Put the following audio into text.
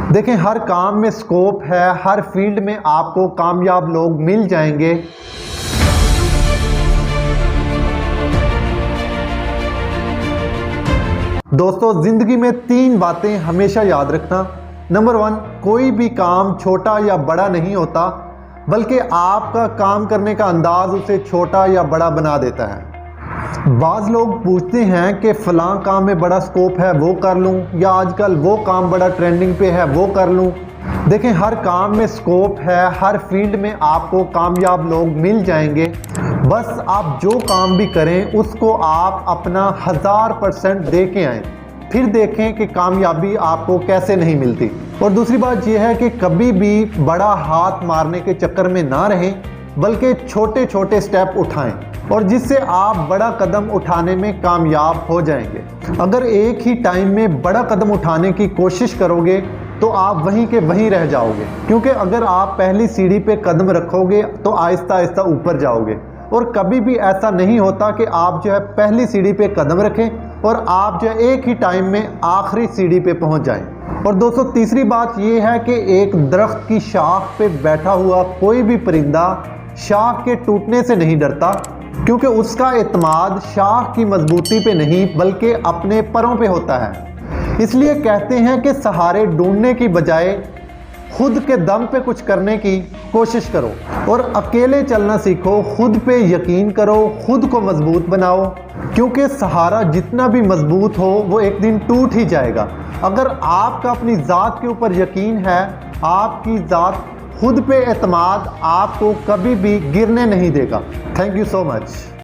देखें, हर काम में स्कोप है, हर फील्ड में आपको कामयाब लोग मिल जाएंगे। दोस्तों, जिंदगी में 3 बातें हमेशा याद रखना। नंबर 1, कोई भी काम छोटा या बड़ा नहीं होता, बल्कि आपका काम करने का अंदाज उसे छोटा या बड़ा बना देता है। बाज़ लोग पूछते हैं कि फ़लाँ काम में बड़ा स्कोप है, वो कर लूँ, या आजकल वो काम बड़ा ट्रेंडिंग पे है, वो कर लूँ। देखें, हर काम में स्कोप है, हर फील्ड में आपको कामयाब लोग मिल जाएंगे। बस आप जो काम भी करें उसको आप अपना 1000% दे के आएँ, फिर देखें कि कामयाबी आपको कैसे नहीं मिलती। और दूसरी बात यह है कि कभी भी बड़ा हाथ मारने के चक्कर में ना रहें, बल्कि छोटे छोटे स्टेप उठाएं, और जिससे आप बड़ा कदम उठाने में कामयाब हो जाएंगे। अगर एक ही टाइम में बड़ा कदम उठाने की कोशिश करोगे तो आप वहीं के वहीं रह जाओगे, क्योंकि अगर आप पहली सीढ़ी पे कदम रखोगे तो आहिस्ता आहिस्ता ऊपर जाओगे। और कभी भी ऐसा नहीं होता कि आप जो है पहली सीढ़ी पे कदम रखें और आप जो है एक ही टाइम में आखिरी सीढ़ी पे पहुंच जाएं। और दोस्तों, तीसरी बात यह है कि एक दरख्त की शाख पे बैठा हुआ कोई भी परिंदा शाख के टूटने से नहीं डरता, क्योंकि उसका एतमाद शाख की मजबूती पे नहीं बल्कि अपने परों पे होता है। इसलिए कहते हैं कि सहारे ढूंढने की बजाय खुद के दम पे कुछ करने की कोशिश करो, और अकेले चलना सीखो, खुद पे यकीन करो, खुद को मजबूत बनाओ, क्योंकि सहारा जितना भी मजबूत हो वो एक दिन टूट ही जाएगा। अगर आपका अपनी ज़ात के ऊपर यकीन है, आपकी ज़ात खुद पे एतमाद आपको कभी भी गिरने नहीं देगा। Thank you so much.